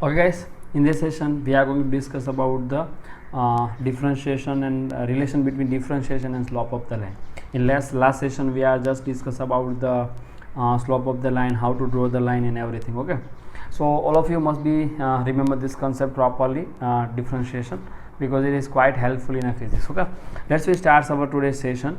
Okay guys, in this session we are going to discuss about the differentiation and relation between differentiation and slope of the line. In last session we are just discuss about the slope of the line, how to draw the line and everything. Okay, so all of you must be remember this concept properly, differentiation, because it is quite helpful in a physics. Okay, let's start our today's session.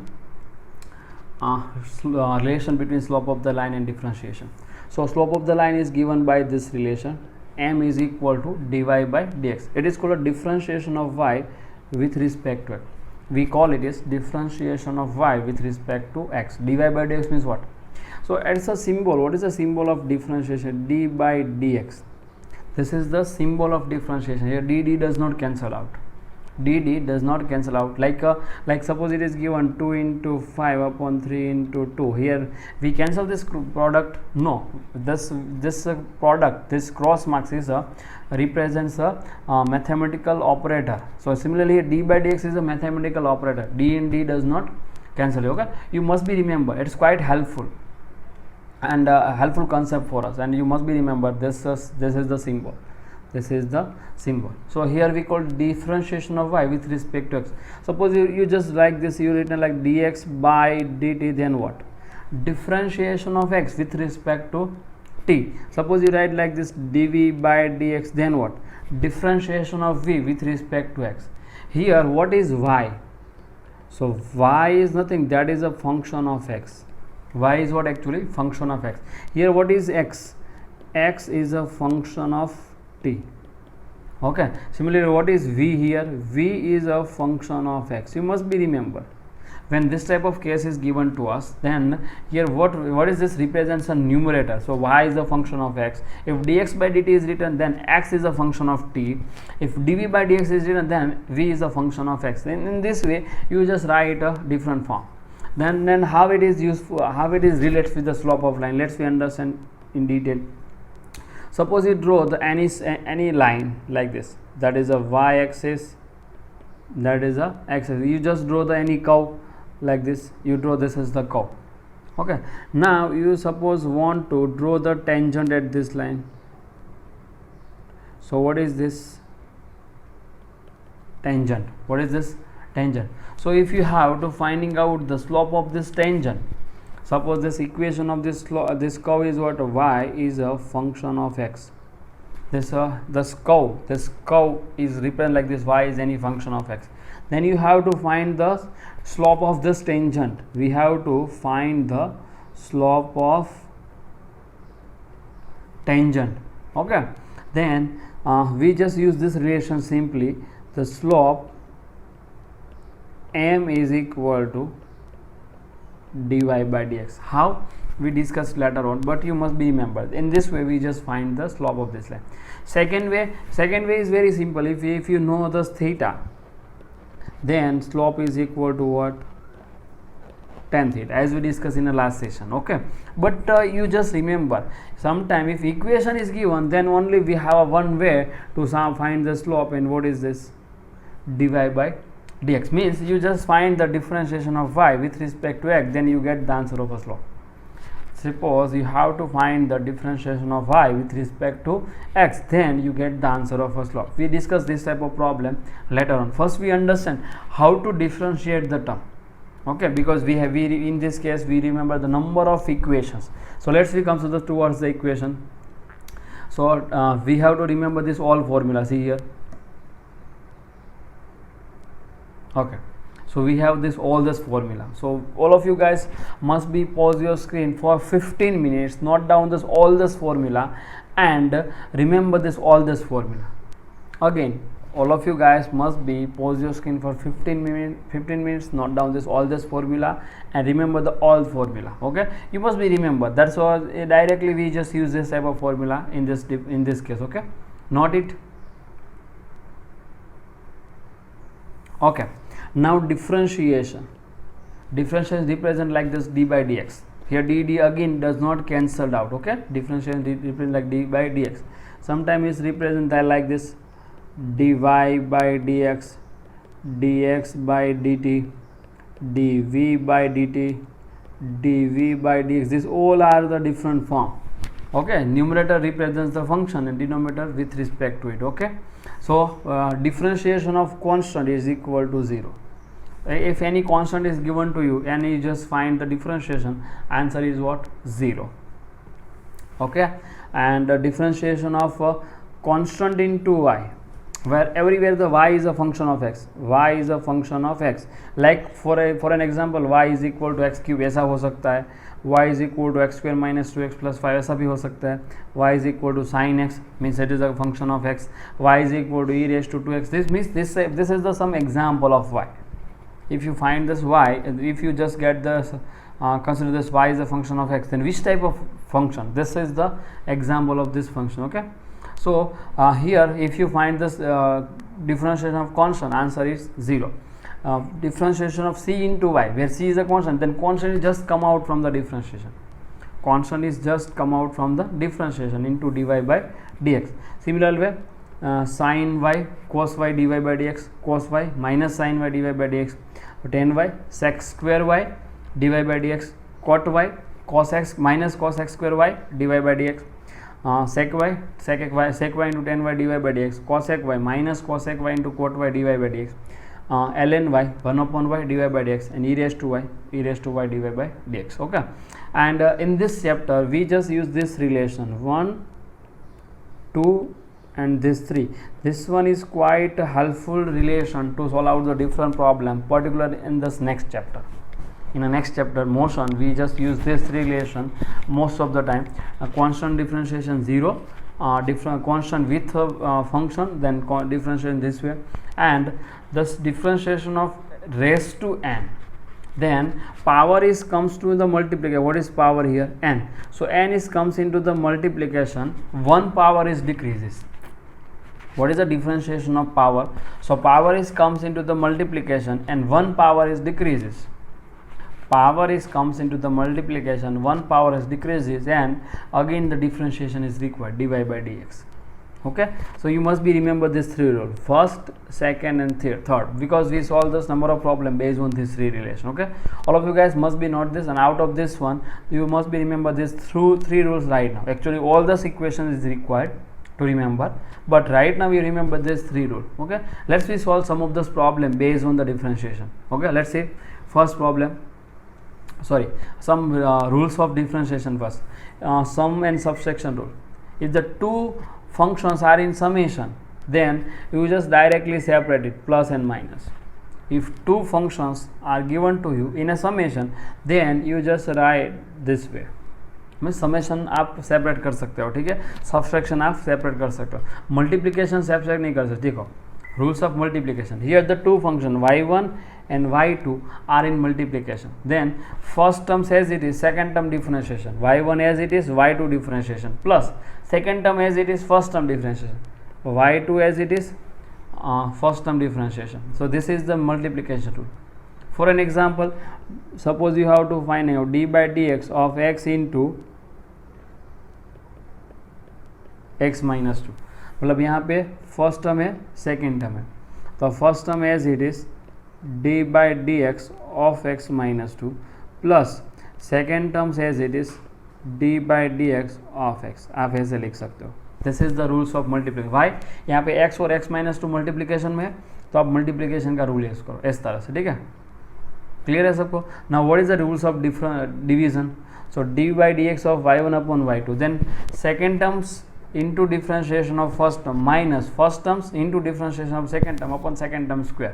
Relation between slope of the line and differentiation. So slope of the line is given by this relation, m is equal to dy by dx. It is called a differentiation of y with respect to x. We call it is differentiation of y with respect to x. Dy by dx means what? So it's a symbol. What is the symbol of differentiation? D by dx. This is the symbol of differentiation. Here dd does not cancel out. dd does not cancel out, like suppose it is given 2 into 5 upon 3 into 2. Here we cancel this product. No, this product, this cross marks is represents a mathematical operator. So similarly d by dx is a mathematical operator. D and d does not cancel. Okay, you must be remember, it's quite helpful and a helpful concept for us, and you must be remember this is the symbol. This is the symbol. So here we call differentiation of y with respect to x. Suppose you just like this, you written like dx by dt, then what? Differentiation of x with respect to t. Suppose you write like this dv by dx, then what? Differentiation of v with respect to x. Here what is y? So y is nothing, that is a function of x. Y is what? Actually function of x. Here what is x? X is a function of t. Okay, similarly what is v? Here v is a function of x. You must be remember, when this type of case is given to us, then here what is this? Represents a numerator. So y is a function of x. If dx by dt is written, then x is a function of t. If dv by dx is written, then v is a function of x. Then in this way you just write a different form. Then how it is useful, how it is related with the slope of line, let's we understand in detail. Suppose you draw the any line like this, that is a y-axis, that is a x-axis. You just draw the any curve like this, you draw this as the curve. Okay, now you suppose want to draw the tangent at this line. So what is this? Tangent. What is this? Tangent. So if you have to finding out the slope of this tangent, suppose this equation of this curve is what? Y is a function of x. This curve is represented like this, y is any function of x. Then you have to find the slope of this tangent. We have to find the slope of tangent. Okay, then we just use this relation simply. The slope m is equal to dy by dx. How? We discussed later on, but you must be remembered. In this way we just find the slope of this line. Second way is very simple. If you know the theta, then slope is equal to what? Tan theta, as we discussed in the last session. Okay, but you just remember, sometime if equation is given, then only we have one way to find the slope. And what is this? Dy by dx means you just find the differentiation of y with respect to x, then you get the answer of a slope. Suppose you have to find the differentiation of y with respect to x, then you get the answer of a slope. We discuss this type of problem later on. First we understand how to differentiate the term. Okay, because we in this case we remember the number of equations. So let's we come towards the equation. So we have to remember this all formula. See here. Okay, so we have all this formula. So all of you guys must be pause your screen for 15 minutes, note down all this formula and remember all this formula. Again, all of you guys must be pause your screen for 15 minutes, note down all this formula and remember all formula. Okay, you must be remember. That's why directly we just use this type of formula in this case. Okay, note it. Okay, now differentiation represent like this, d by dx. Here dd again does not cancelled out. Okay, differentiation represent like d by dx. Sometimes it's represent that like this, dy by dx, dx by dt, dv by dt, dv by dx. These all are the different form. Okay, numerator represents the function and denominator with respect to it. Okay, so differentiation of constant is equal to 0. If any constant is given to you and you just find the differentiation, answer is what? 0. Okay, and the differentiation of constant into y, where everywhere the y is a function of x, y is a function of x, like for an example y is equal to x cube, ऐसा हो सकता है, y is equal to x square minus 2x plus 5 ऐसा भी हो सकता है, y is equal to sin x means it is a function of x, y is equal to e raised to 2x. This means this is the some example of y. If you find this y, if you just get this consider this y is a function of x, then which type of function? This is the example of this function. Okay, so here if you find this differentiation of constant, answer is 0. Differentiation of c into y, where c is a constant, then constant is just come out from the differentiation. Constant is just come out from the differentiation into dy by dx. Similar way, sin y cos y dy by dx, cos y minus sin y dy by dx, tan y sec square y dy by dx, cot y cos x minus cos x square y dy by dx, sec y into tan y dy by dx, cosec y minus cosec y into cot y dy by dx, ln y 1 upon y dy by dx, and e raised to y dy by dx. Okay, and in this chapter we just use this relation 1, 2 and this 3. This one is quite a helpful relation to solve out the different problem, particularly in this next chapter. In the next chapter, motion, we just use this relation most of the time. Constant differentiation 0, different constant with function, then differentiation this way, and this differentiation of raised to n, then power is comes to the multiplication. What is power here? N. So n is comes into the multiplication, 1 power is decreases. What is the differentiation of power? So power is comes into the multiplication and 1 power is decreases. Power is comes into the multiplication, 1 power is decreases, and again the differentiation is required, dy by dx. Okay, so you must be remember this 3 rule, first, second and third, because we solve this number of problem based on this 3 relation. Okay, all of you guys must be note this, and out of this one you must be remember this through 3 rules right now. Actually all this equation is required to remember, but right now you remember this 3 rule. Okay, let's we solve some of this problem based on the differentiation. Okay, let's see first problem. Some rules of differentiation first. Sum and subtraction rule. If the two functions are in summation, then you just directly separate it, plus and minus. If two functions are given to you in a summation, then you just write this way. Mean summation आप separate कर सकते हो, ठीक है, subtraction आप separate कर सकते हो, मल्टीप्लिकेशन सेपरेट नहीं कर सकते. देखो rules of multiplication, here the two function y1 and y2 are in multiplication, then first term as it is, second term differentiation, y1 as it is, y2 differentiation, plus second term as it is, first term differentiation, y2 as it is, first term differentiation. So this is the multiplication rule. For an example, suppose you have to find out d by dx of x into x minus 2. मतलब यहाँ पे first term है, second term है, तो first term as it is d by D x of x minus 2 plus second terms as it is d by D x of x. आप ऐसे लिख सकते हो. This is the rules of multiplication. भाई यहाँ पे x और x minus 2 multiplication में है, तो आप मल्टीप्लिकेशन का रूल यूज करो इस तरह से, ठीक है. क्लियर है सबको? Now what is the rules of division? So d by D x of y1 upon y2, then second terms into differentiation of first term minus first terms into differentiation of second term upon second term square.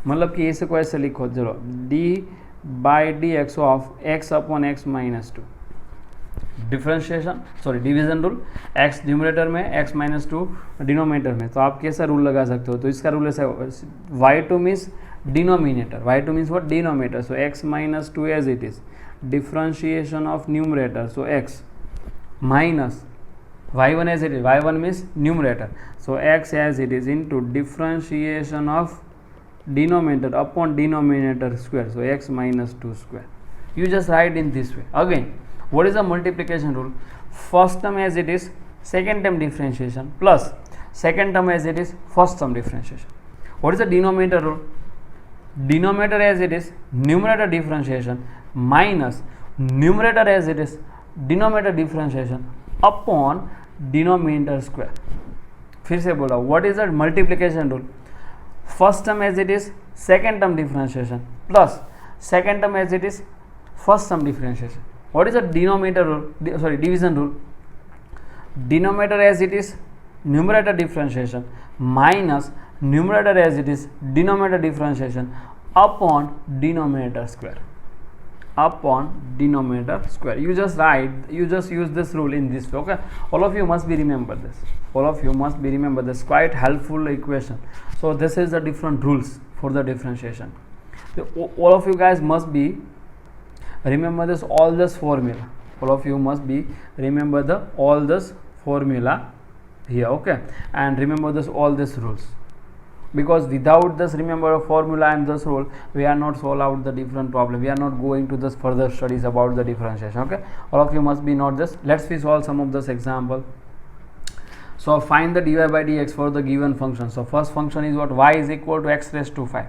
मतलब कि इसे को ऐसे लिखो, चलो d by dx of x upon x minus 2, differentiation division rule, x numerator में x minus 2 denominator में. तो आप कैसा रूल लगा सकते हो? तो इसका रूल ऐसा, y2 means denominator, y2 means what? Denominator. So x minus 2 as it is, differentiation of numerator, so x minus y1 as it is, y1 means numerator, so x as it is into differentiation of denominator upon denominator square, so x minus 2 square. You just write in this way. Again, what is the multiplication rule? First term as it is, second term differentiation, plus second term as it is, first term differentiation. What is the denominator rule? Denominator as it is, numerator differentiation, minus numerator as it is, denominator differentiation, upon denominator square. फिर से बोला, what is the multiplication rule? First term as it is second term differentiation plus second term as it is first term differentiation. What is the denominator rule, sorry division rule? Denominator as it is numerator differentiation minus numerator as it is denominator differentiation upon denominator square, upon denominator square. You just use this rule in this way. Okay, all of you must be remember this, quite helpful equation. So this is the different rules for the differentiation. So all of you guys must be remember this, all this formula. All of you must be remember the all this formula here. Okay, and remember this all these rules, because without this remember a formula and this rule, we are not solve out the different problem. We are not going to this further studies about the differentiation. Okay, all of you must be not this. Let's we solve some of this example. So find the dy by dx for the given function. So first function is what? Y is equal to x raised to 5.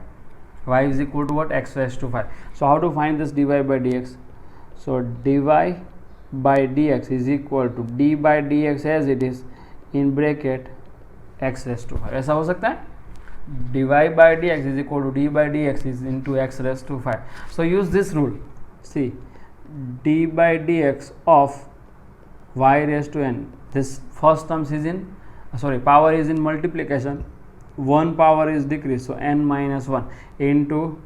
Y is equal to what? X raised to 5. So how to find this dy by dx? So dy by dx is equal to d by dx as it is in bracket x raised to 5. ऐसा हो सकता है? dy by dx is equal to d by dx is into x raised to 5. So use this rule. See, d by dx of y raised to n, this first terms is in power is in multiplication, one power is decreased, so n minus 1 into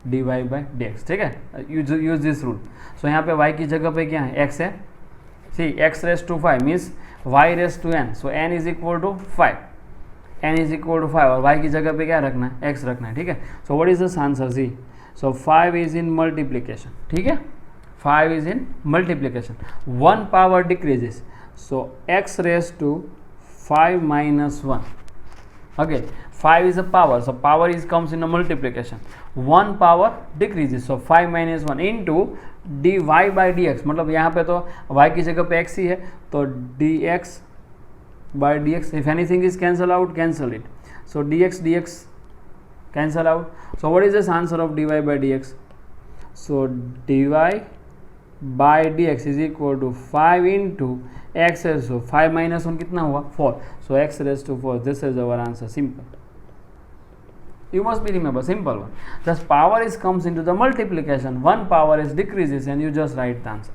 dy by dx. ठीक है, use this rule. So यहाँ पे y की जगह पे क्या है? x है. See, x raised to 5 means y raised to n, so n is equal to 5. n is equal to 5 और y की जगह पे क्या रखना है? x रखना है. ठीक है, so what is this answer? See, so 5 is in multiplication. ठीक है, 5 is in multiplication, one power decreases, so x raise to 5 minus 1. Okay, 5 is a power, so power is comes in a multiplication, one power decreases, so 5 minus 1 into dy by dx. मतलब यहाँ पे तो y की जगह पे x ही है, तो dx by dx, if anything is cancel out, cancel it, so dx cancel out. So what is this answer of dy by dx? So dy by dx is equal to 5 into x raised to 5 minus 1 कितना हुआ? 4. So x raised to 4. This is our answer. Simple. You must be remember simple one. Just power is comes into the multiplication, one power is decreases, and you just write the answer.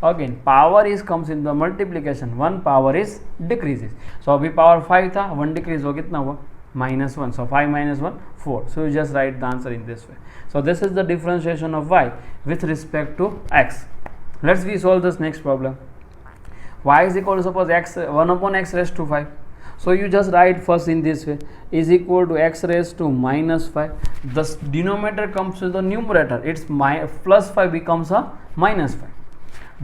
Again, power is comes in the multiplication, one power is decreases. So अभी power 5 था, 1 decrease हो कितना हुआ? -1. So 5 minus 1 4. So you just write the answer in this way. So this is the differentiation of y with respect to x. Let's we solve this next problem. Y is equal to suppose x 1 upon x raised to 5. So you just write first in this way, is equal to x raised to -5. The denominator comes to the numerator, it's plus 5 becomes a -5.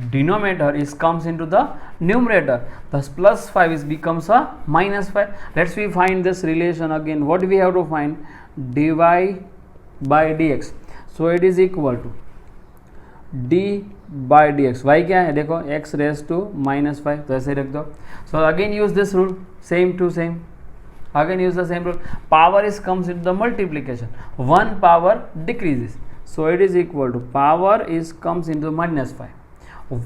Denominator is comes into the numerator, thus plus 5 is becomes a -5. Let's we find this relation again. What we have to find? Dy by dx. So it is equal to d by dx. y क्या है? देखो x raised to -5, तो ऐसे रख दो. So again use this rule, same to same. Again use the same rule. Power is comes into the multiplication, one power decreases, so it is equal to power is comes into -5.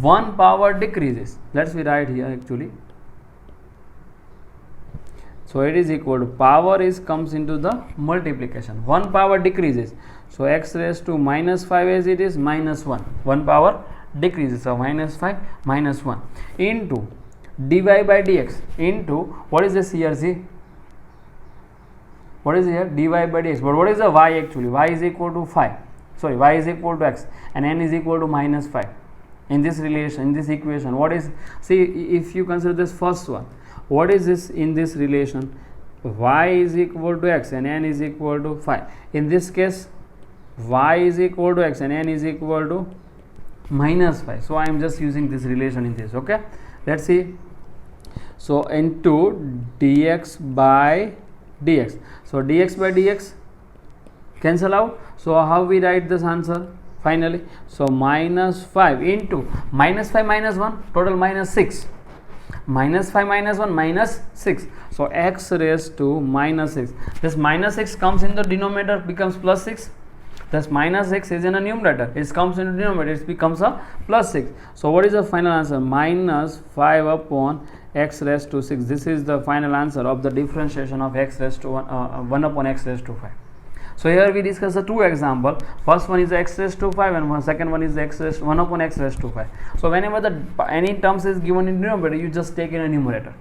One power decreases. Let's we write here actually. So it is equal to power is comes into the multiplication, one power decreases, so x raised to -5 as it is -1, one power decreases, so -5 -1 into dy by dx into what is this here? See, what is here? Dy by dx, but what is the y actually? Y is equal to 5, sorry, y is equal to x and n is equal to -5. In this relation, in this equation, what is, see, if you consider this first one, what is this in this relation? Y is equal to x and n is equal to 5. In this case, y is equal to x and n is equal to -5. So I am just using this relation in this. Okay, let's see. So into dx by dx. So dx by dx cancel out. So how we write this answer? Finally, so -5 into -5 minus 1, total -6. -5 minus 1 -6. So x raised to -6. This -6 comes in the denominator, becomes +6. Thus minus x is in a numerator, it comes into denominator, it becomes a plus 6. So what is the final answer? Minus 5 upon x raised to 6. This is the final answer of the differentiation of x raised to 1 upon x raised to 5. So here we discuss the two example. First one is x raised to 5 and second one is x raised 1 upon x raised to 5. So whenever any terms is given in denominator, you just take in a numerator.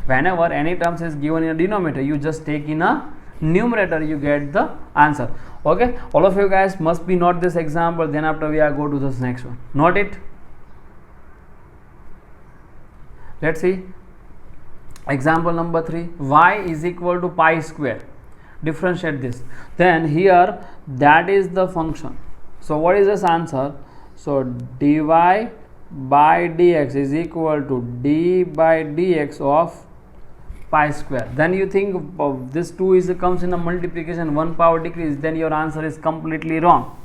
Whenever any terms is given in a denominator, you just take in a numerator, you get the answer. Okay, all of you guys must be note this example, then after we are go to this next one. Note it. Let's see example number 3. Y is equal to pi square. Differentiate this. Then here that is the function. So what is this answer? So dy by dx is equal to d by dx of pi square. Then you think of this 2 is comes in a multiplication, 1 power decrease, then your answer is completely wrong.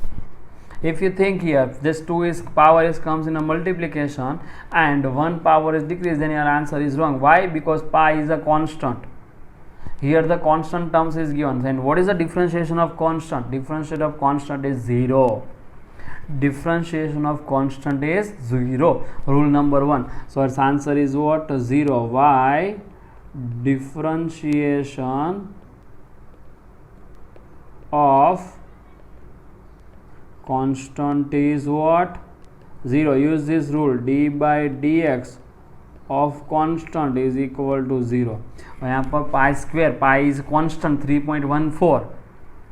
If you think here this 2 is power is comes in a multiplication and 1 power is decreased, then your answer is wrong. Why? Because pi is a constant. Here the constant terms is given. And what is the differentiation of constant? Differentiation of constant is 0. Differentiation of constant is 0. Rule number 1. So its answer is what? 0. Why? Differentiation of constant is what? 0. Use this rule. D by dx of constant is equal to 0. यहाँ पर pi square, pi is constant 3.14.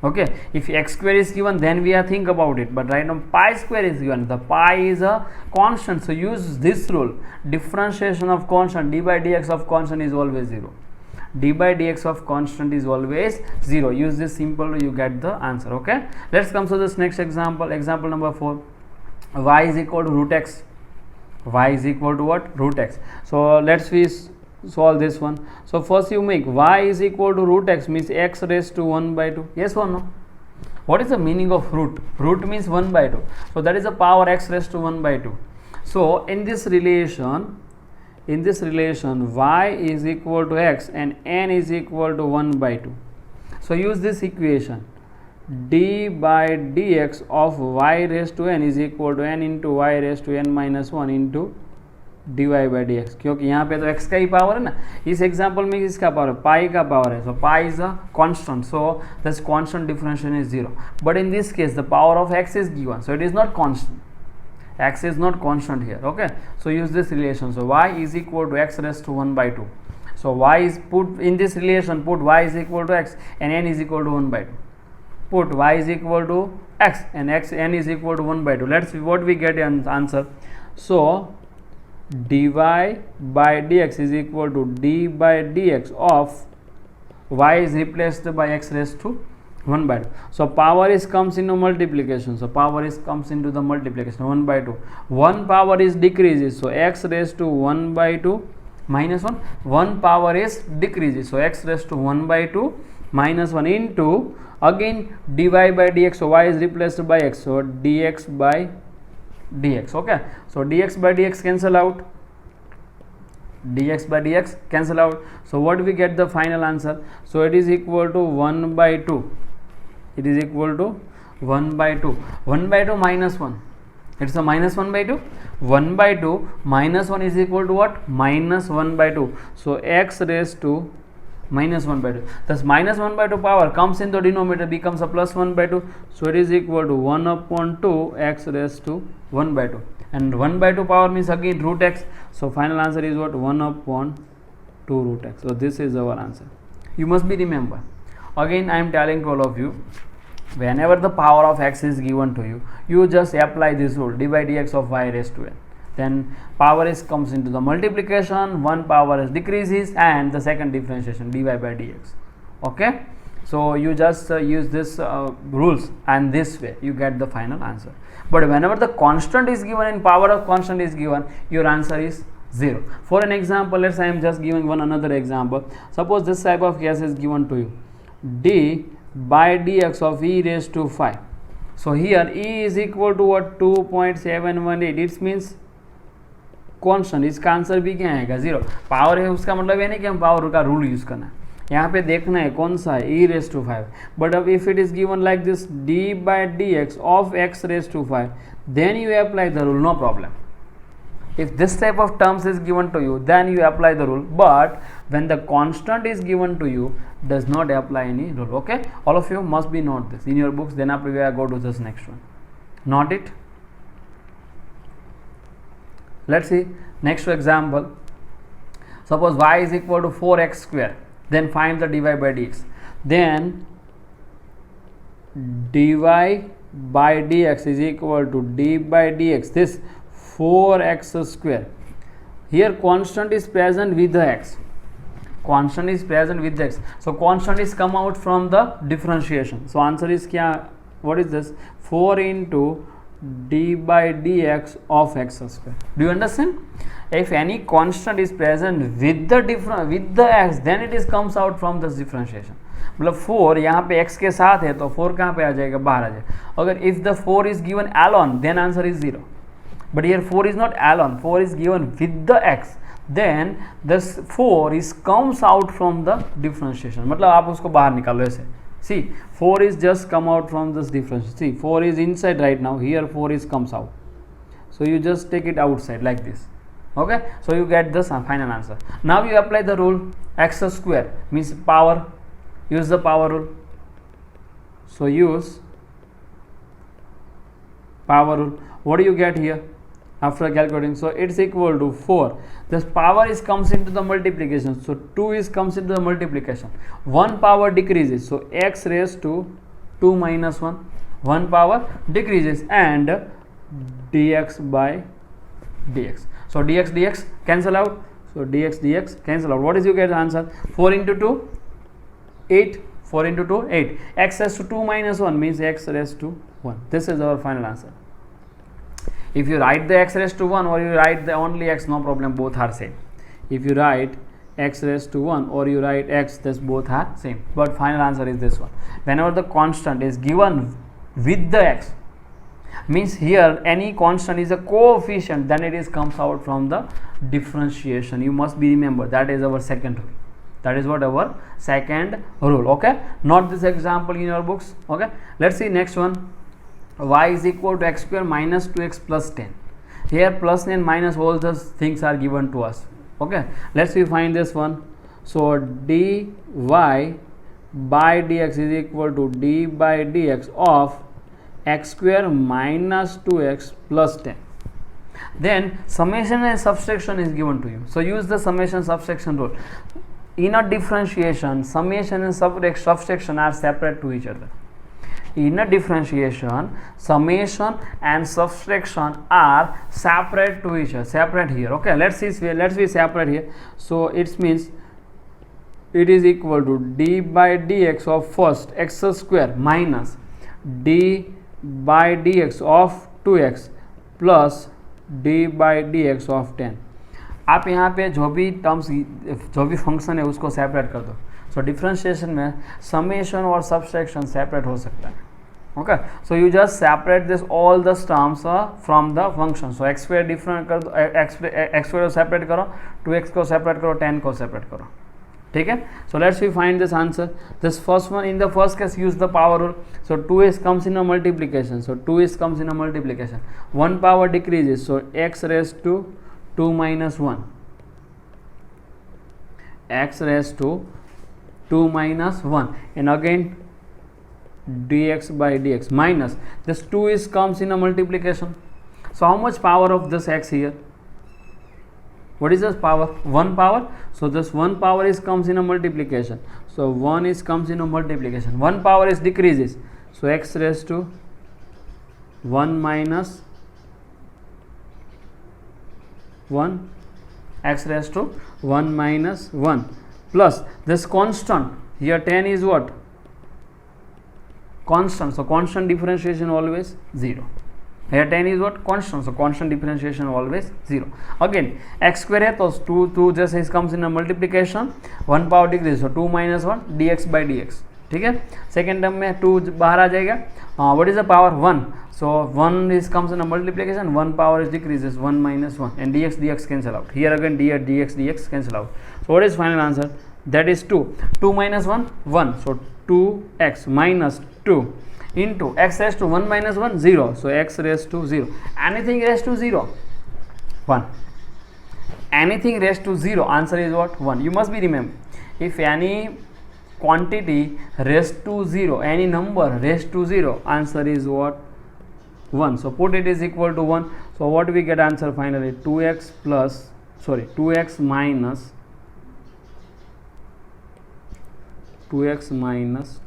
Okay, if x square is given, then we are think about it, but right now pi square is given. The pi is a constant, so use this rule. Differentiation of constant, d by dx of constant is always 0. D by dx of constant is always 0. Use this simple rule, you get the answer. Okay, let's come to this next example. Example number 4. Y is equal to root x. Y is equal to what? Root x. So let's we solve this one. So first you make y is equal to root x, means x raised to 1 by 2. Yes or no? What is the meaning of root? Root means 1 by 2. So that is the power x raised to 1 by 2. So in this relation y is equal to x and n is equal to 1 by 2. So use this equation. D by dx of y raised to n is equal to n into y raised to n minus 1 into dy by dx. क्योंकि यहाँ पे तो x का ही power है ना, इस example में किसका पावर है? पाई का पावर है. So pi is a constant, so this constant differentiation is 0. But in this case the power of x is given, so it is not constant. X is not constant here. Okay, so use this relation. So y is equal to x raised to 1 by 2. So y is put in this relation, put y is equal to x and n is equal to 1 by 2. Put y is equal to x and n is equal to 1 by 2. Let's see what we get an answer. So dy by dx is equal to d by dx of y is replaced by x raised to 1 by 2. So power is comes into multiplication. So power is comes into the multiplication 1 by 2. 1 power is decreases. So x raised to 1 by 2 minus 1. 1 power is decreases. So x raised to 1 by 2 minus 1 into again dy by dx. So y is replaced by x. So dx by dx. Okay, so dx by dx cancel out. Dx by dx cancel out. So what we get the final answer? So it is equal to 1 by 2. It is equal to 1 by 2. 1 by 2 minus 1. It's a minus 1 by 2. 1 by 2 minus 1 is equal to what? Minus 1 by 2. So x raised to minus 1 by 2. Thus minus 1 by 2 power comes in the denominator, becomes a plus 1 by 2. So it is equal to 1 upon 2 x raised to 1 by 2. And 1 by 2 power means again root x. So final answer is what? 1 upon 2 root x. So this is our answer. You must be remember. Again I am telling to all of you, whenever the power of x is given to you, you just apply this rule, d by dx of y raised to n. Then power is comes into the multiplication, 1 power is decreases, and the second differentiation dy by dx. Okay, so you just use this rules, and this way you get the final answer. But whenever the constant is given and power of constant is given, your answer is 0. For an example, let's say I am just giving another example. Suppose this type of case is given to you, d by dx of e raised to 5. So here e is equal to what? 2.718. It means constant. इसका answer भी क्या आएगा? 0. Power है उसका मतलब ये नहीं कि हम पावर का रूल यूज करना है. यहाँ पे देखना है कौन सा है, e raised to 5. बट अब if it is given like this d by dx of x raised to 5, then you apply the rule, no problem. If this type of terms is given to you, then you apply the rule, but when the constant is given to you, does not apply any rule. Okay, all of you must be note this in your books, then after we go to this next one. Note it. Let's see next example. Suppose y is equal to 4x square, then find the dy by dx. Then dy by dx is equal to d by dx, this 4x square. Here constant is present with the x. Constant is present with the x. So constant is come out from the differentiation. So answer is kya? What is this? 4 into d by dx of x square. Do you understand? If any constant is present with the x, then it is comes out from this differentiation. मतलब 4 यहाँ पे x के साथ है तो 4 कहाँ पे आ जाएगा, बाहर आ जाएगा. अगर if the 4 is given alone, then answer is 0. But here 4 is not alone, 4 is given with the x, then this 4 is comes out from the differentiation. मतलब आप उसको बाहर निकालो ऐसे. See, 4 is just come out from this differentiation. See, 4 is inside right now, here 4 is comes out. So you just take it outside like this. Okay, so you get this final answer. Now you apply the rule, x square means power. Use the power rule. So use power rule. What do you get here after calculating? So it's equal to 4. This power is comes into the multiplication. So 2 is comes into the multiplication. 1 power decreases. So x raised to 2 minus 1. 1 power decreases and dx by dx. So dx cancel out. So dx cancel out. What is you get answer? 4 into 2 8. 4 into 2 8. X raised to 2 minus 1 means x raised to 1. This is our final answer. If you write the x raised to 1 or you write the only x, no problem, both are same. If you write x raised to 1 or you write x, this both are same. But final answer is this one. Whenever the constant is given with the x, means here any constant is a coefficient, then it is comes out from the differentiation. You must be remember that is our second rule. That is what our second rule. Okay, not this example in your books. Okay, let's see next one. Y is equal to x square minus 2x plus 10. Here plus and minus all those things are given to us. Okay, let's see find this one. So dy by dx is equal to d by dx of x square minus 2x plus 10. Then summation and subtraction is given to you. So use the summation subtraction rule. In a differentiation, summation and subtraction are separate to each other. In a differentiation, summation and subtraction are separate to each other. Separate here. Okay, let's see separate here. So it means it is equal to d by dx of first x square minus d by dx of 2x plus d by dx of 10. आप यहाँ पे जो भी terms जो भी function है उसको separate कर दो. सो डिफरेंशिएशन में समेशन और सब्सट्रैक्शन सेपरेट हो सकता है. Okay, so you just separate this all the terms from the function. So x square different कर दो, एक्स स्क्वायर को सेपरेट करो, 2x को सेपरेट करो, 10 को सेपरेट करो. ठीक है. So let's we find this answer. This first one, in the first case use the power rule. So 2s comes in a multiplication. So 2s comes in a multiplication. 1 power decreases. So x raised to 2 minus 1. X raised to 2 minus 1. And again dx by dx minus this 2 is comes in a multiplication. So how much power of this x here? What is this power? 1 power. So this 1 power is comes in a multiplication. So 1 is comes in a multiplication. 1 power is decreases. So x raised to 1 minus 1, x raised to 1 minus 1 plus this constant here 10 is what? Constant. So constant differentiation always 0. Here 10 is what? Constant. So constant differentiation always 0. Again x square है तो 2 just is comes in a multiplication. 1 power decrease. So 2 minus 1 dx by dx. ठीक है. Second term में 2 बाहर आ जाएगा. What is the power? 1. So 1 is comes in a multiplication, 1 power is decreases, 1 minus 1 and dx cancel out. Here again dx cancel out. So what is final answer? that is 2. 2 minus 1, 1. So 2x minus 2 into x raised to 1 minus 1, 0. So x raised to 0. Anything raised to 0, 1. Anything raised to 0, answer is what? 1. You must be remember, if any quantity raised to 0, any number raised to 0, answer is what? 1. So put it is equal to 1. So what we get answer finally? 2x minus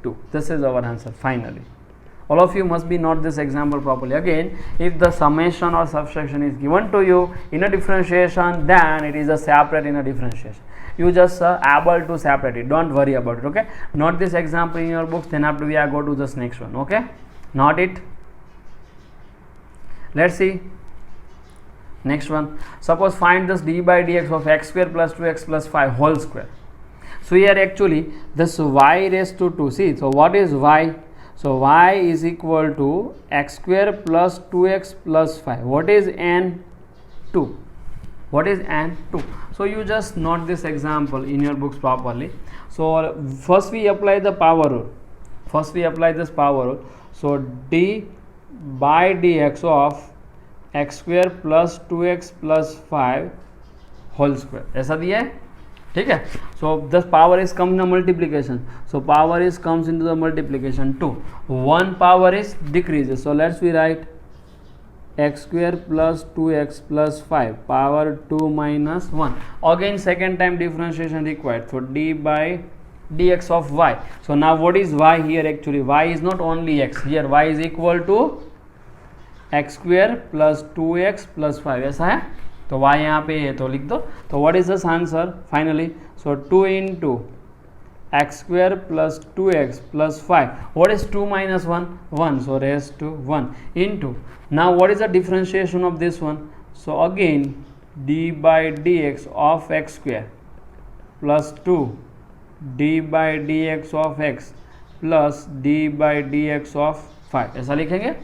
2. This is our answer finally. All of you must be note this example properly. Again, if the summation or subtraction is given to you in a differentiation, then it is a separate in a differentiation. You just able to separate it. Don't worry about it. Okay. Note this example in your books. Then after we are go to this next one. Okay. Note it. Let's see. Next one. Suppose find this d by dx of x square plus 2x plus 5 whole square. So here actually this y raised to 2. See. So what is y? So y is equal to x square plus 2x plus 5. What is n? 2. What is n? 2. So you just note this example in your books properly. So first we apply the power rule. First we apply this power rule. So d by dx of x square plus 2x plus 5 whole square. ऐसा दिया है, ठीक है. So this power is comes in the multiplication. So power is comes into the multiplication 2. One power is decreases. So let's we write x square plus 2x plus 5 power 2 minus 1. Again second time differentiation required. So d by dx of y. So now what is y here? Actually y is not only x. Here y is equal to x square plus 2x plus 5. ऐसा है, तो y यहाँ पे है तो लिख दो. तो what is this answer finally? So 2 into x square plus 2x plus 5. What is 2 minus 1? 1. So raised to 1 into. Now what is the differentiation of this one? So again d by dx of x square plus 2 d by dx of x plus d by dx of 5. ऐसा लिखेंगे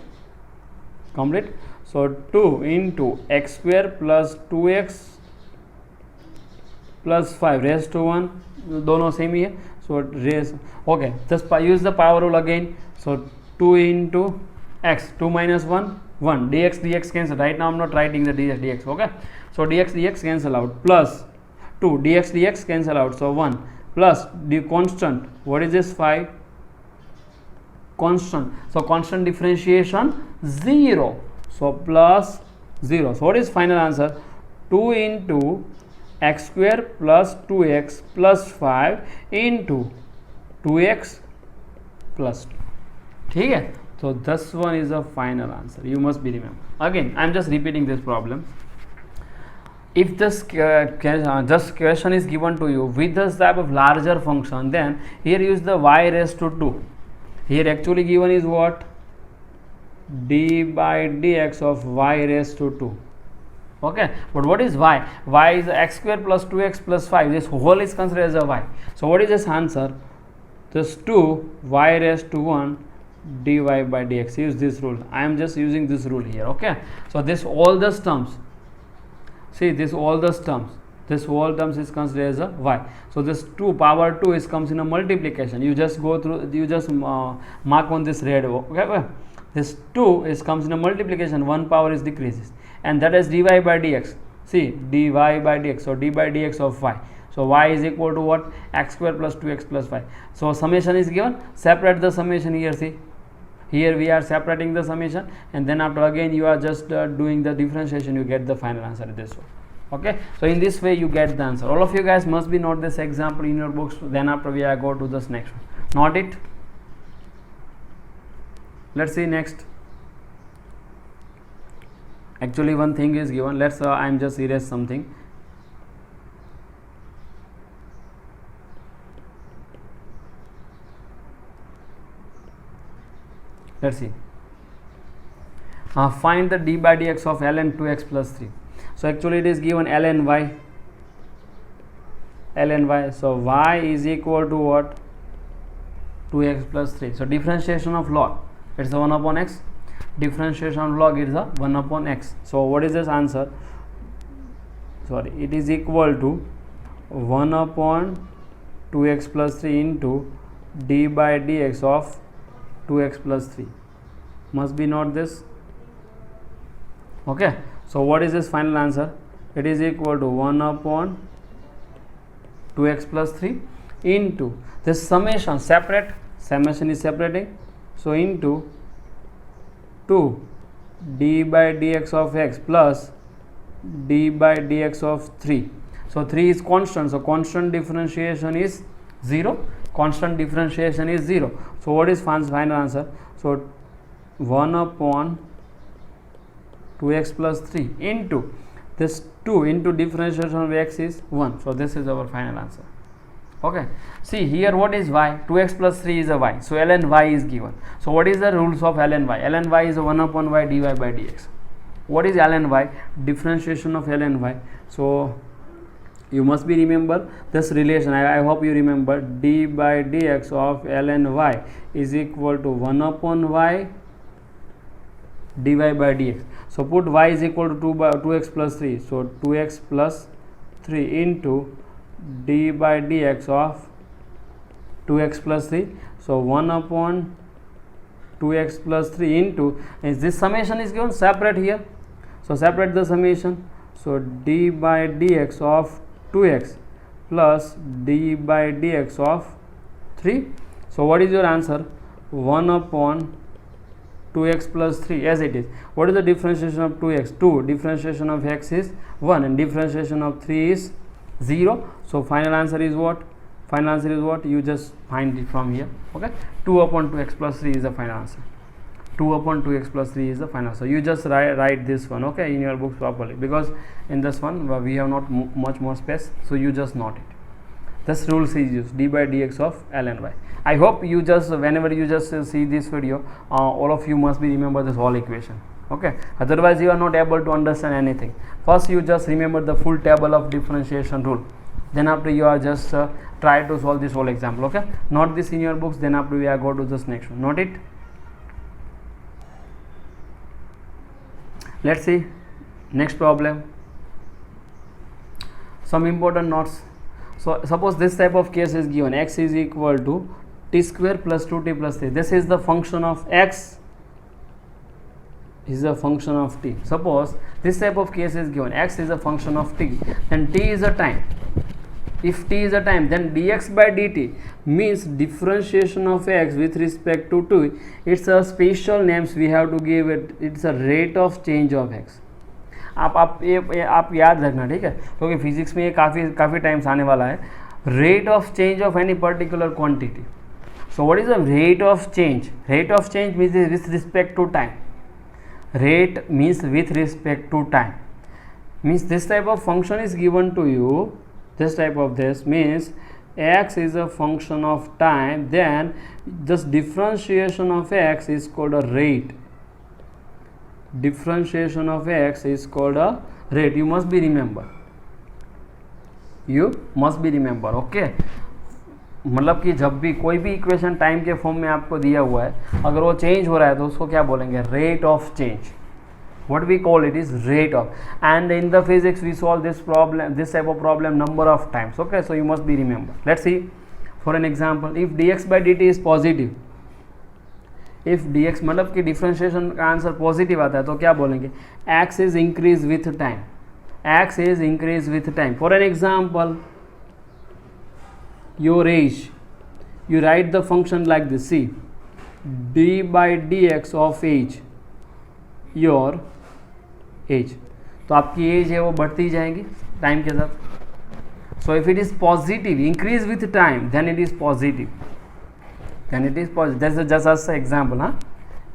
complete. So 2 into x square plus 2x plus 5 raised to 1. दोनों same ही है. So raise. Okay. Just use the power rule again. So 2 into x. 2 minus 1. 1. Dx cancel. Right now I'm not writing the dx. Okay. So dx cancel out. Plus 2. Dx cancel out. So 1. Plus the constant. What is this? 5. Constant. So constant differentiation 0. So plus 0. So what is final answer? 2 into x square plus 2x plus 5 into 2x plus 2. ठीक है. So this one is the final answer. You must be remember. Again, I am just repeating this problem. If this question is given to you with this type of larger function, then here use the y raised to 2. Here actually given is what? D by dx of y raised to 2. Okay, but what is y? Y is x square plus 2x plus 5. This whole is considered as a y. So what is this answer? This 2 y raised to 1 dy by dx. Use this rule. I am just using this rule here. Okay, so this all the terms. See this all the terms. This whole terms is considered as a y. So this 2 power 2 is comes in a multiplication. You just go through. You just mark on this red. Okay. This 2 is comes in a multiplication. 1 power is decreases, and that is dy by dx. See dy by dx. So d by dx of y. So y is equal to what? X square plus 2x plus 5. So summation is given. Separate the summation here. See. Here we are separating the summation, and then after again you are just doing the differentiation. You get the final answer this one. Okay, so in this way you get the answer. All of you guys must be note this example in your books. Then after we are go to this next one. Note it. Let's see next. Actually one thing is given. Let's I am just erase something. Let's see. Find the d by dx of ln 2x plus 3. So actually it is given ln y. Ln y. So y is equal to what? 2x plus 3. So differentiation of log. It's a 1 upon x. Differentiation of log is a 1 upon x. So what is this answer? Sorry, it is equal to 1 upon 2x plus 3 into d by dx of 2x plus 3. Must be not this. Okay, so what is this final answer? It is equal to 1 upon 2x plus 3 into this summation, separate, summation is separating, so into 2 d by dx of x plus d by dx of 3. So 3 is constant, so constant differentiation is 0. Constant differentiation is 0. So what is final answer? So 1 upon 2x plus 3 into this 2 into differentiation of x is 1. So this is our final answer. Okay, see here what is y? 2x plus 3 is a y, so ln y is given. So what is the rules of ln y? Ln y is 1 upon y dy by dx. What is ln y? Differentiation of ln y. So you must be remember this relation. I hope you remember d by dx of ln y is equal to 1 upon y dy by dx. So put y is equal to 2x plus 3. So 2x plus 3 into d by dx of 2x plus 3. So 1 upon 2x plus 3 into, is this summation is given, separate here. So separate the summation. So d by dx of 2x plus d by dx of 3. So what is your answer? 1 upon 2x plus 3 as it is. What is the differentiation of 2x? 2. Differentiation of x is 1 and differentiation of 3 is 0. So final answer is what? Final answer is what? You just find it from here. Okay, 2 upon 2x plus 3 is the final answer. 2 upon 2x plus 3 is the final answer. You just write this one, okay, in your books properly, because in this one we have not much more space, so you just note it. This rule is used, d by dx of ln y. I hope you just, whenever you just see this video, all of you must be remember this whole equation. Okay, otherwise you are not able to understand anything. First you just remember the full table of differentiation rule, then after you are just try to solve this whole example. Okay, note this in your books, then after we are go to this next one. Note it. Let's see next problem. Some important notes. So suppose this type of case is given, x is equal to t square plus 2t plus 3. This is the function of x, is a function of t. Suppose this type of case is given, x is a function of t, and t is a time. If t is a time, then dx by dt means differentiation of x with respect to t. It's a special names we have to give it. It's a rate of change of x. आप याद रखना, ठीक है, क्योंकि physics में ये काफ़ी times आने वाला है. Rate of change of any particular quantity. So what is the rate of change? Rate of change means with respect to time. Rate means with respect to time. Means this type of function is given to you. This type of this means x is a function of time, then this differentiation of x is called a rate. Differentiation of x is called a rate. You must be remember. You must be remember. Okay. मतलब कि जब भी कोई भी equation time के form में आपको दिया हुआ है, अगर वो चेंज हो रहा है तो उसको क्या बोलेंगे? Rate of change. What we call it is rate of. And in the physics we solve this problem, this type of problem number of times. Okay, so you must be remember. Let's see for an example. If dx by dt is positive, if dx मतलब कि differentiation का answer positive आता है तो क्या बोलेंगे? x is increase with time. X is increase with time. For an example, your age, you write the function like this. See, d by dx of age, your age, तो आपकी as है वो बढ़ती जाएगी टाइम के साथ. So if it is positive, increase with time, then it is positive. Then it is positive. That's just as example. हाँ,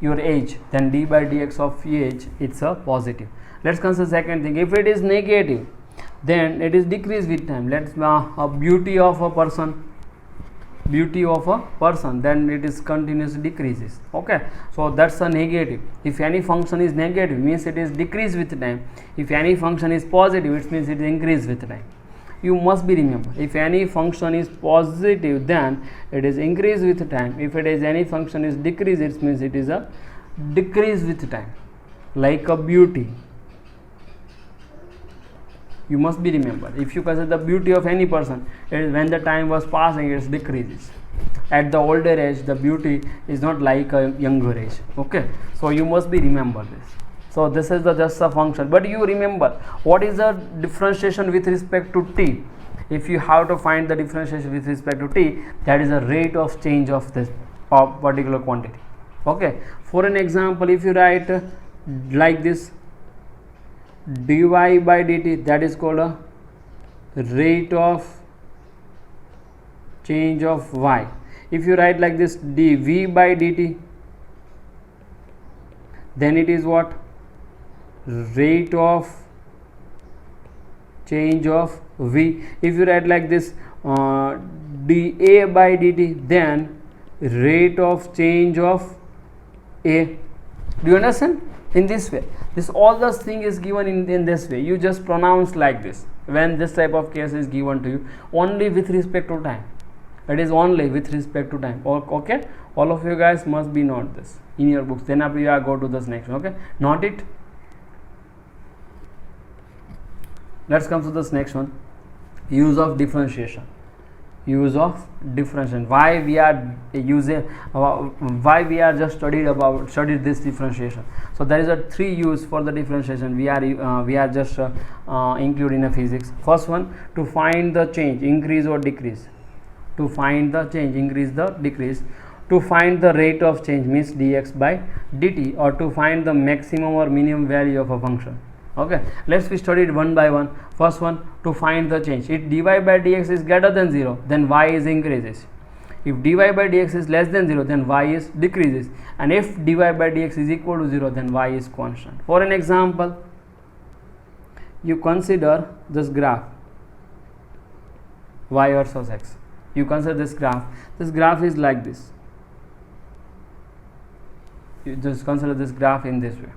your age, then D by D x of age, it's a positive. Let's consider second thing. If it is negative, then it is decrease with time. Let's beauty of a person, then it is continuously decreases. Okay, so that's a negative. If any function is negative, means it is decrease with time. If any function is positive, it means it is increase with time. You must be remember, if any function is positive, then it is increase with time. If it is any function is decrease, it means it is a decrease with time. Like a beauty, You must be remember. If you consider the beauty of any person, it is when the time was passing, it decreases. At the older age, the beauty is not like a younger age. Okay, so you must be remember this. So this is the just a function, but you remember what is the differentiation with respect to t. If you have to find the differentiation with respect to t, that is the rate of change of this particular quantity. Okay, for an example, if you write like this, dy by dt, that is called a rate of change of y. If you write like this, dv by dt, then it is what? Rate of change of v. If you write like this, dA by dt, then rate of change of a. Do you understand? In this way, this all this thing is given in this way. You just pronounce like this when this type of case is given to you, only with respect to time. It is only with respect to time. Okay, all of you guys must be note this in your books. Then after you are go to this next one. Okay, note it. Let's come to this next one. Use of differentiation. Use of differentiation. Why we are using? Why we are just studied this differentiation? So there is a 3 use for the differentiation. We are just include in a physics. First one, to find the change, increase or decrease. To find the change, increase the decrease. To find the rate of change, means dx by dt, or to find the maximum or minimum value of a function. Okay, let's be studied one by one. First one, to find the change. If dy by dx is greater than 0, then y is increases. If dy by dx is less than 0, then y is decreases. And if dy by dx is equal to 0, then y is constant. For an example, you consider this graph y versus x. You consider this graph. This graph is like this. You just consider this graph in this way.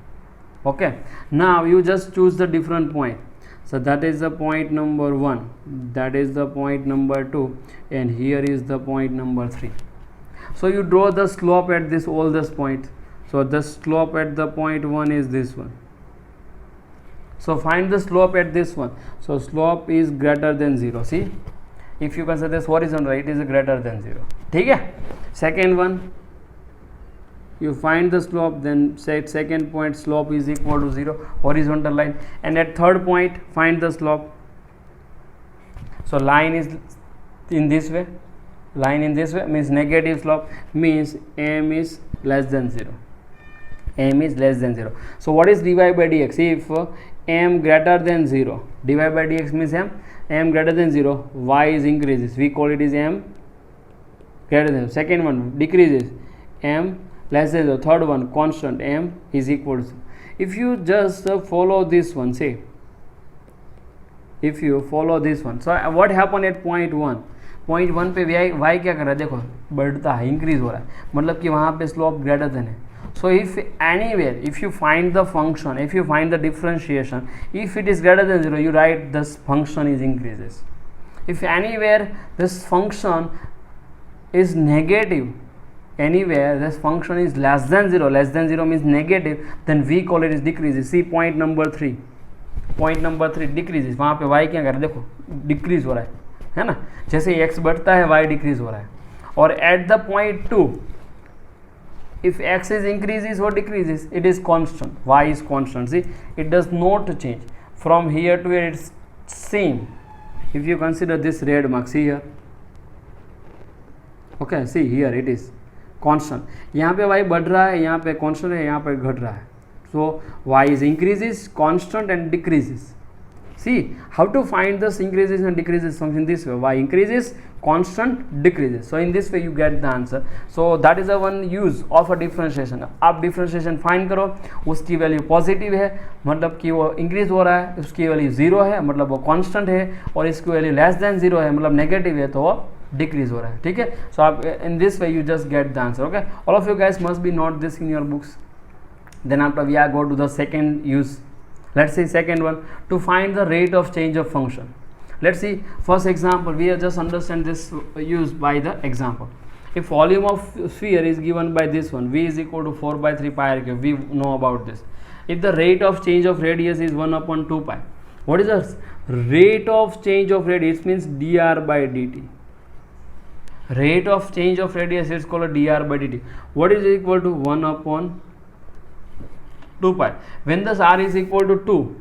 Okay, now you just choose the different point. So that is the point number 1, that is the point number 2, and here is the point number 3. So you draw the slope at this all this point. So the slope at the point 1 is this one. So find the slope at this one. So slope is greater than 0. See, if you consider this horizontal, it is greater than 0. Okay, second one, you find the slope, then say second point slope is equal to 0, horizontal line, and at third point find the slope. So line is in this way, line in this way means negative slope, means m is less than 0. M is less than 0. So what is dy by dx? If m greater than 0, dy by dx means m greater than 0, y is increases, we call it is m greater than 0. Second one decreases, m less than 0. Third one constant, m is equal to. If you just follow this one, say if you follow this one, so what happened at point 1? Point 1 पे y क्या कर रहा है? देखो बढ़ता है, increase हो रहा है, मतलब कि वहाँ पे स्लोप ग्रेटर देन है. So if anywhere, if you find the function, if you find the differentiation, if it is greater than 0, you write this function is increases. If anywhere this function is negative, anywhere this function is less than 0 means negative, then we call it is decreases. See point number 3 decreases. वहाँ पे y क्या कर रहा है? देखो decrease हो रहा है ना, जैसे x बढ़ता है y डिक्रीज हो रहा है. और at the point 2, if x is increases or decreases, it is constant, y is constant. See, it does not change from here to here, it's same. If you consider this red mark, see here, okay, see here it is constant. यहाँ पे y बढ़ रहा है, यहाँ पे constant है, यहाँ पे घट रहा है. So y is increases, constant and decreases. See how to find this increases and decreases function this way. Y increases, constant, decreases. So in this way you get the answer. So that is the one use of a differentiation. आप differentiation find करो, उसकी value positive है मतलब कि वो increase हो रहा है, उसकी वैल्यू 0 है मतलब वो कांस्टेंट है, और इसकी वैल्यू लेस देन 0 है मतलब नेगेटिव है तो वो डिक्रीज हो रहा है. ठीक है, सो आप in this way you just get the answer. Okay, all of you guys must be note this in your books. Then after we are go to the second use. Let's see second one, to find the rate of change of function. Let's see first example. We are just understand this use by the example. If volume of sphere is given by this one, v is equal to 4 by 3 pi r cube, we know about this. If the rate of change of radius is 1 upon 2 pi, What is the rate of change of radius? Means dr by dt. Rate of change of radius is called dr by dt. What is equal to 1 upon 2 pi? When this r is equal to 2,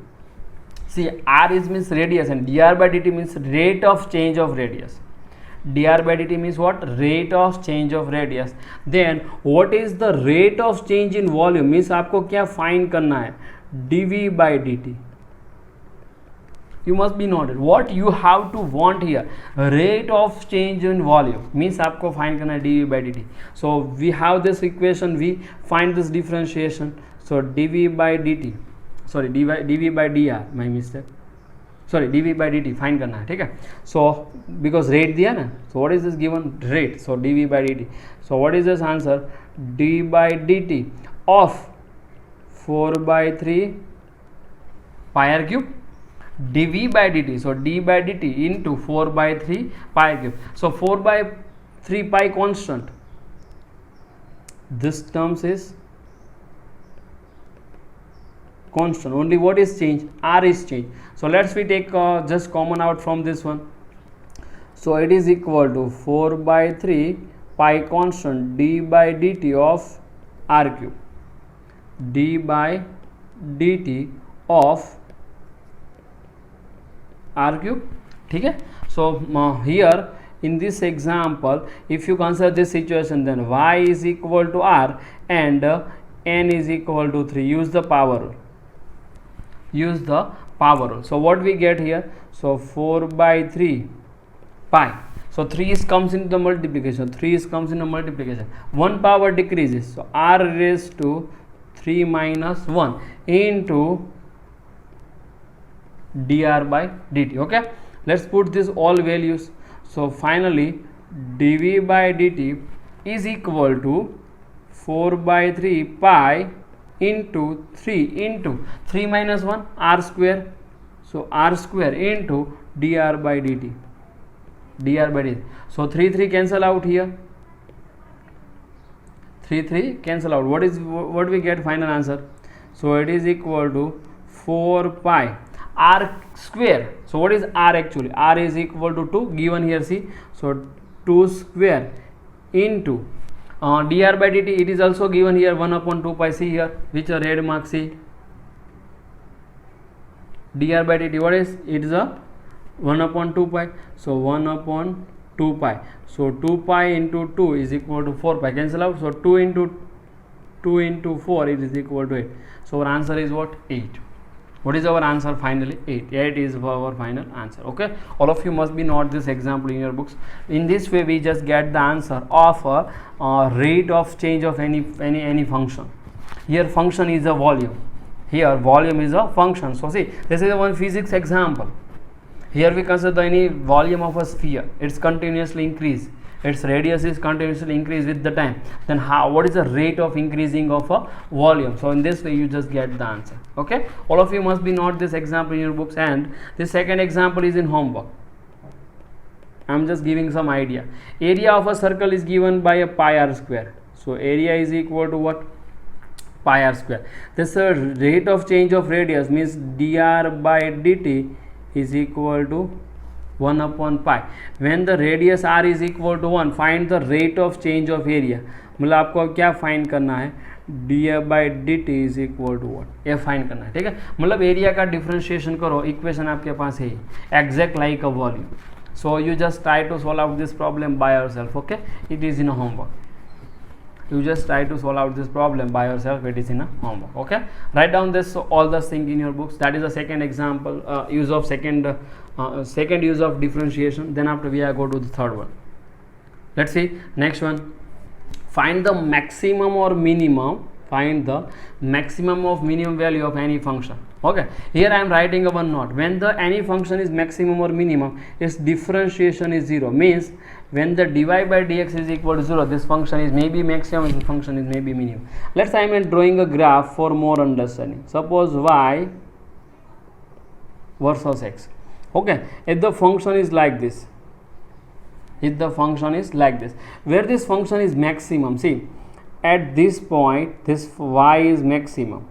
see, r is means radius and dr by dt means rate of change of radius. Dr by dt means what? Rate of change of radius. Then what is the rate of change in volume? Means आपको क्या find करना है? dv by dt. You must be noted what you have to want here. Rate of change in volume means आपको find करना है dv by dt. So we have this equation, we find this differentiation. So dv by dt, sorry dv by dr, my mistake. Sorry, dv by dt find करना है, ठीक है. So because rate दिया ना, सो what is this given rate, so dv by dt. So what is this answer? d by dt of 4/3 pi r cube dv by dt. So d by dt into 4/3 pi r cube. So 4/3 pi constant. This terms is constant. Only what is changed? R is changed. So let's we take just common out from this one. So it is equal to 4/3 pi constant d by dt of r cube. d by dt of r cube. ठीक है. So here in this example, if you consider this situation, then y is equal to r and n is equal to 3. Use the power rule. Use the power rule. So what we get here? So 4/3 pi. So 3 is comes into the multiplication. 3 is comes into multiplication. 1 power decreases. So r raised to 3 minus 1 into dr by dt. Okay. Let's put this all values. So finally dv by dt is equal to 4/3 pi into 3 minus 1 r square. So r square into dr by dt. So 3 cancel out here. 3 cancel out. What we get final answer? So it is equal to 4 pi r square. So what is r actually? R is equal to 2 given here, see. So 2 square into dr by dt, it is also given here 1 upon 2 pi. See here, which a red mark, see. Dr by dt, what is? It is a 1 upon 2 pi. So 1 upon 2 pi. So 2 pi into 2 is equal to 4 pi. Cancel out. So 2 into 4, it is equal to 8. So our answer is what? 8. What is our answer finally? 8. 8 is our final answer. Okay. All of you must be note this example in your books. In this way, we just get the answer of a rate of change of any function. Here function is a volume. Here volume is a function. So see, this is one physics example. Here we consider any volume of a sphere. It's continuously increase. Its radius is continuously increase with the time. Then what is the rate of increasing of a volume? So in this way you just get the answer. Okay. All of you must be note this example in your books, and this second example is in homework. I am just giving some idea. Area of a circle is given by a pi r square. So area is equal to what? Pi r square. This rate of change of radius means dr by dt is equal to 1 upon pi. When the radius r is equal to 1, find the rate of change of area. मतलब आपको अब क्या find करना है? df by dt is equal to what? ये find करना है, ठीक है. मतलब एरिया का डिफरेंशिएशन करो, इक्वेशन आपके पास है exact like a volume. So you just try to solve out this problem by yourself. Okay, it is in a homework. You just try to solve out this problem by yourself. It is in a homework. Okay, write down this all the thing in your books. That is the second example, use of second use of differentiation. Then after we are go to the third one. Let's see next one. Find the maximum or minimum. Find the maximum of minimum value of any function. Okay, here I am writing a one note. When the any function is maximum or minimum, its differentiation is 0. Means when the dy by dx is equal to 0, this function is maybe maximum, this function is maybe minimum. Let's say I am drawing a graph for more understanding. Suppose y versus x. Okay, if the function is like this, where this function is maximum, see, at this point this y is maximum.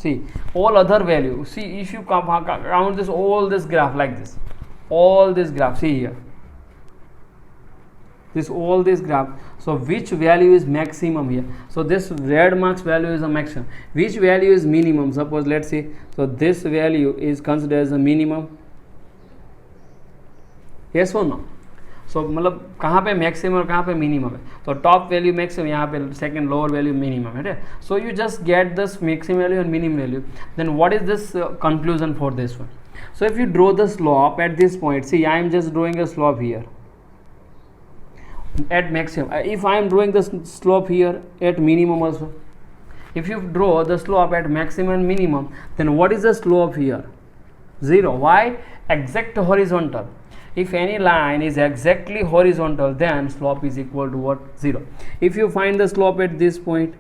see all other value, see if you count this all this graph like this, all this graph, see here, this all this graph, so which value is maximum here? So this red marks value is a maximum, which value is minimum? Suppose let's see, so this value is considered as a minimum, yes or no? सो मतलब कहाँ पे maximum और कहाँ पे minimum है, तो top value maximum, यहाँ पे सेकंड लोअर वैल्यू मिनिमम है. So you just get this maximum value and minimum value, then what is this conclusion for this one? So if you draw the slope at this point, see I am just drawing a slope here at maximum, if I am drawing the slope here at minimum also, if you draw the slope at maximum and minimum, then what is the slope here? 0. Why? Exact horizontal. If any line is exactly horizontal, then slope is equal to what? 0. If you find the slope at this point,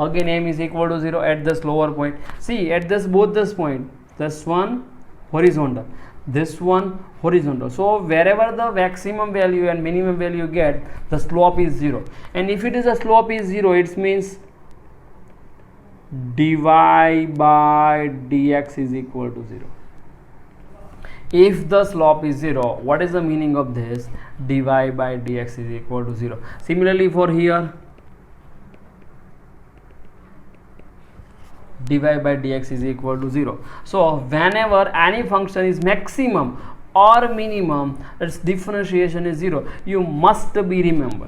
again m is equal to 0 at this lower point. See at this both this point, this one horizontal, this one horizontal, so wherever the maximum value and minimum value get, the slope is 0. And if it is a slope is 0, it means dy by dx is equal to 0. If the slope is 0, what is the meaning of this? Dy by dx is equal to 0. Similarly for here, dy by dx is equal to 0. So whenever any function is maximum or minimum, its differentiation is 0. You must be remember,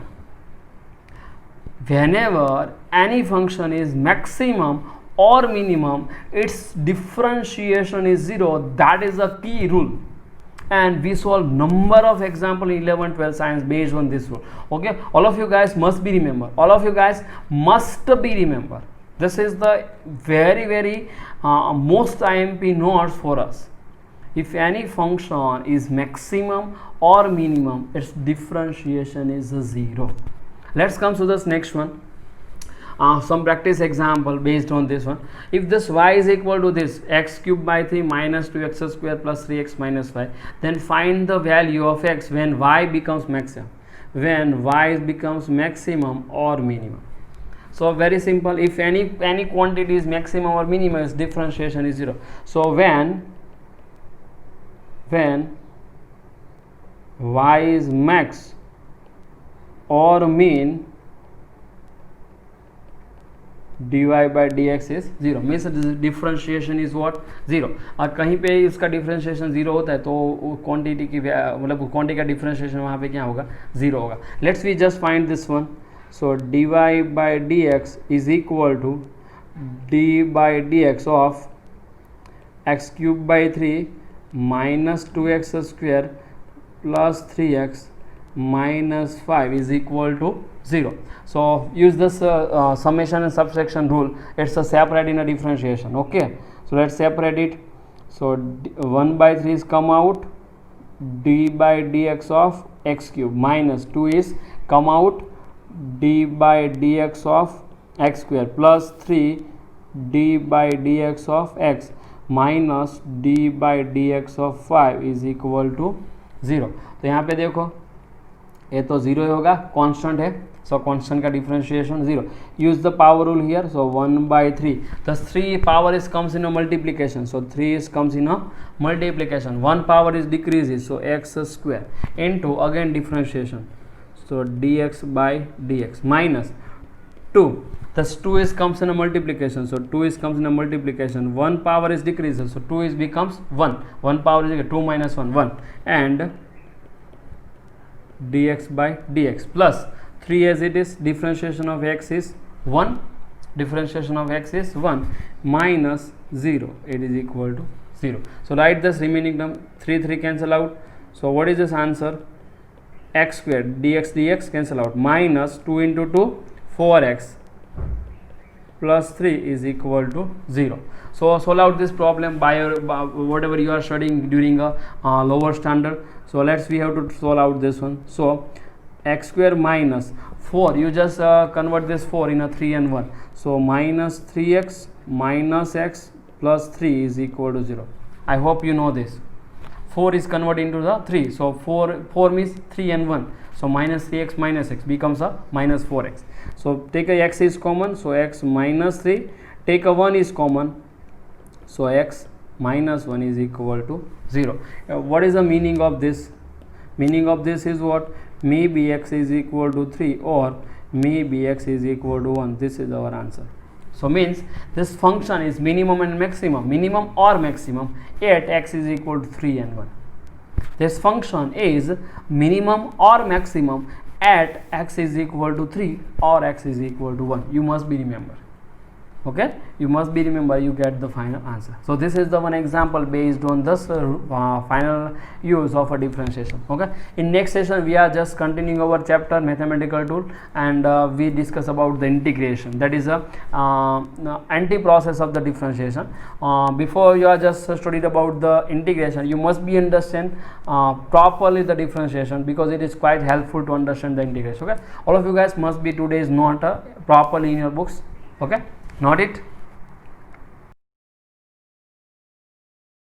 whenever any function is maximum or minimum, its differentiation is 0. That is a key rule, and we solve number of example in 11 12 science based on this rule. Okay, all of you guys must be remember, all of you guys must be remember. This is the very most IMP notes for us. If any function is maximum or minimum, its differentiation is 0. Let's come to this next one. Some practice example based on this one. If this y is equal to this x cube by 3 minus 2x square plus 3x minus 5, then find the value of x when y becomes maximum, when y becomes maximum or minimum. So very simple, if any quantity is maximum or minimum, its differentiation is 0. So when y is max or min, dy by dx is 0, means differentiation is what? 0. और कहीं पे इसका differentiation 0 होता है तो quantity की मतलब quantity का differentiation वहाँ पे क्या होगा? 0 होगा. Let's we just find this one. So dy by dx is equal to d by dx of x cube by 3 minus 2x square plus 3x minus 5 is equal to 0. So use this summation and subtraction rule. It's a separate in a differentiation. Okay, so let's separate it. So 1 by 3 is come out, d by dx of x cube minus 2 is come out, d by dx of x square plus 3 d by dx of x minus d by dx of 5 is equal to 0. तो यहाँ पे देखो ये तो 0 होगा, constant है, so constant का differentiation 0. Use the power rule here. So 1 by 3. Thus 3 power is comes in a multiplication. So 3 is comes in a multiplication. 1 power is decreases. So x square into again differentiation. So dx by dx minus 2. Thus 2 is comes in a multiplication. So 2 is comes in a multiplication. 1 power is decreases. So 2 is becomes 1. 1 power is 2 minus 1 1 and dx by dx plus 3 as it is, differentiation of x is 1, differentiation of x is 1 minus 0, it is equal to 0. So write this remaining term, 3 cancel out. So what is this answer? X square dx dx cancel out, minus 2 into 2 4x plus 3 is equal to 0. So solve out this problem by whatever you are studying during a lower standard. So we have to solve out this one. So x square minus 4, you just convert this 4 in a 3 and 1. So minus 3x minus x plus 3 is equal to 0. I hope you know this. 4 is converted into the 3. So 4 means 3 and 1. So minus 3x minus x becomes a minus 4x. So take a x is common. So x minus 3 take a 1 is common, so x minus 1 is equal to 0. What is the meaning of this? Meaning of this is what? Maybe x is equal to 3 or maybe x is equal to 1. This is our answer. So means this function is minimum and maximum, minimum or maximum at x is equal to 3 and 1. This function is minimum or maximum at x is equal to 3 or x is equal to 1. You must be remember. Okay, you must be remember, you get the final answer. So this is the one example based on this final use of a differentiation. Okay, in next session we are just continuing our chapter mathematical tool, and we discuss about the integration, that is a anti process of the differentiation. Before you are just studied about the integration, you must be understand properly the differentiation, because it is quite helpful to understand the integration. Okay, all of you guys must be today's note properly in your books. Okay, note it.